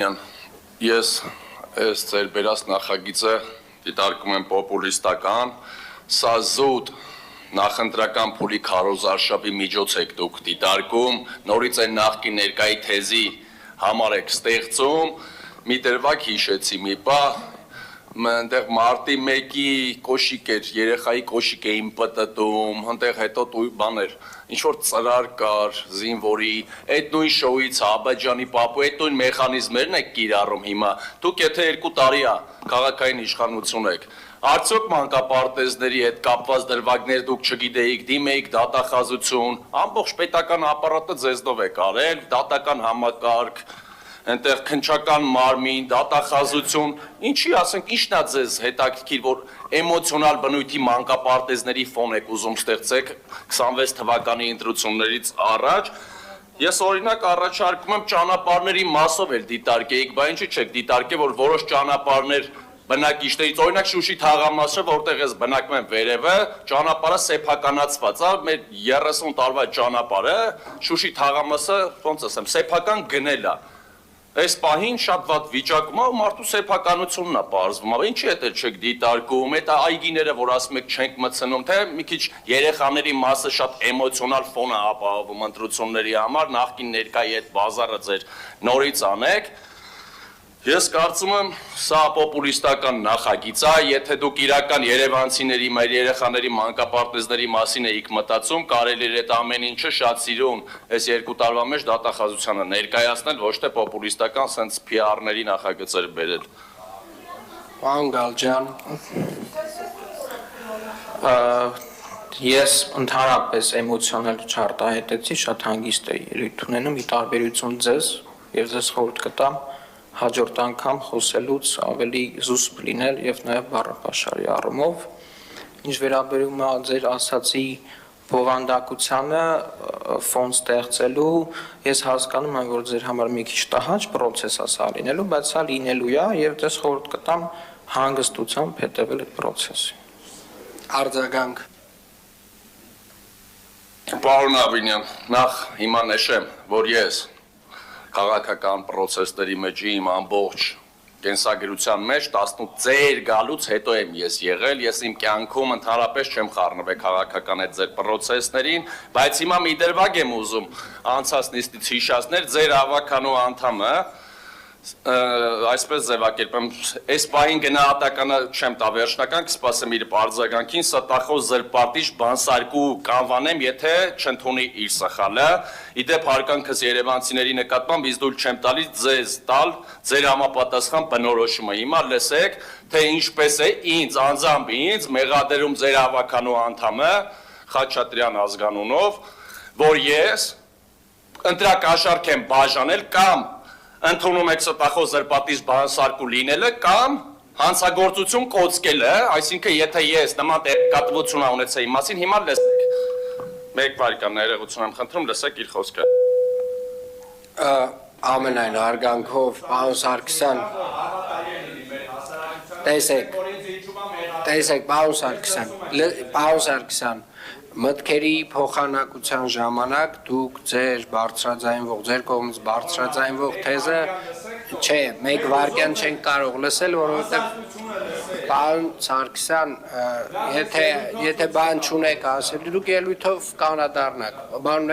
Ես այս ձեր բերած նախագիծը դիտարկում եմ պոպուլիստական, սա զուտ նախընտրական փուլի քարոզարշավի միջոց եք դուք դիտարկում, նորից այն նախկին ներկայի թեզի համար եք ստեղծում, մի դրվագ հիշեցի մի պահ, այնտեղ մարտի 1-ի կոշիկ էր, երեխայի կոշիկ էին պտտում, այնտեղ հետո բաներ, ինչ-որ ծրար կար, զինվորի, այդ նույն շոուից Աբաջանի պապու, այդ նույն մեխանիզմերն եք կիրառում հիմա, դուք եթե 2 տարի է քաղաքային իշխանություն եք, արդյոք մանկապարտեզների հետ կապված դրվագներ դուք չգիտեիք, դիմեիք դատախազություն, ամբողջ պետական ապարատը ձեզնով եք արել, դատական համակարգ, այնտեղ քննչական մարմին, դատախազություն, ինչի ասենք, ինչն է ձեզ հետաքրքիր, որ էմոցիոնալ բնույթի մանկապարտեզների ֆոն եք ուզում ստեղծեք 26 թվականի ընտրություններից առաջ, ես օրինակ առաջարկում եմ ճանապարհների մասով էլ դիտարկեիք, բայց ինչի՞ չեք դիտարկել, որ որոշ ճանապարհներ բնակիչներից, օրինակ Շուշի թաղամասը, որտեղ ես բնակվում եմ վերևը, ճանապարհը սեփականացված է, մեր 30 տարվա ճանապարհը, Շուշի թաղամասը, ոնց ասեմ, սեփական գնել է։ Այս պահին շատ վատ վիճակում է ու մարդու սեփականությունն է պարզվում, aber ինչի՞ հետ չեք դիտարկում, այդ այգիները, որ ասում եք չենք մտցնում, թե մի քիչ երեխաների մասը շատ էմոցիոնալ ֆոն է ապահովում ընտրությունների համար, նախկին ներկայի այդ բազարը ձեր նորից անեք։ Ես կարծում եմ, սա պոպուլիստական նախագիծ է, եթե դուք իրական երևանցիների, մեր երեխաների մանկապարտեզների մասին էիք մտածում, կարելի էր այդ ամեն ինչը շատ սիրուն այս 2 տարվա մեջ դատախազությանը ներկայացնել, ոչ թե պոպուլիստական սենց PR-ների նախագծեր բերել։ Պարոն Գալջյան, ես ընդհանրապես էմոցիոնալ չարտահայտեցի, շատ հանգիստ էի ելույթ ունենում, ի տարբերություն ձեզ, եւ ձեզ խորհուրդ կտամ հաջորդ անգամ խոսելուց ավելի զուսպ լինել եւ նաեւ բառապաշարի առումով, ինչ վերաբերում է ձեր ասացի բովանդակությանը ֆոն ստեղծելու, ես հասկանում եմ, որ ձեր համար մի քիչ տհաճ process է սա լինելու, բայց սա լինելու է եւ ձեզ խորհուրդ կտամ հանգստությամբ հետեւել այդ process-ի։ Արձագանք։ Պարոն Աբինյան, նախ հիմա նշեմ, որ ես քաղաքական process-ների մեջ իմ ամբողջ կենսագրության մեջ 18 ձեր գալուց հետո եմ ես եղել, ես իմ կյանքում ընդհանրապես չեմ խառնվել քաղաքական այդ ձեր process-ներին, բայց հիմա մի դրվագ եմ ուզում անցած նիստից հիշացնել, ձեր ավականու անդամը, այսպես ձևակերպեմ, այս պահին գնահատականը չեմ տա վերջնական, կսպասեմ իր արձագանքին, ստախոս զրպարտիչ բանսարկու կանվանեմ, եթե չընդունի իր սխալը, իդեպ հարկանքս երևանցիների նկատմամբ ինձ դուր չեմ տալիս ձեզ տալ ձեր համապատասխան բնորոշումը, հիմա լսեք, թե ինչպես է ինձ, անձամբ ինձ, մեղադրում ձեր ավականու անդամը, Խաչատրյան ազգանունով, որ ես ընտրակաշառք եմ բաժանել կամ ընդունում եք ստախոս զրպարտիչ բանսարկու լինելը կամ հանցագործություն կոծկելը, այսինքն եթե ես նման տեղեկատվություն ունեցեի մասին, հիմա լսեք։ Մեկ վայրկյան ներողություն եմ խնդրում, լսեք իր խոսքը։ Ամենայն հարգանքով, պարոն Սարգսյան, տեսեք, պարոն Սարգսյան, մտքերի փոխանակության ժամանակ դուք ձեր բարձրաձայնվող, ձեր կողմից բարձրաձայնվող թեզը չէ, մեկ վայրկյան չենք կարող լսել, որովհետև պարոն Սարգսյան, եթե բան չունեք ասել, դուք ելույթով կանադառնաք, բան ունեք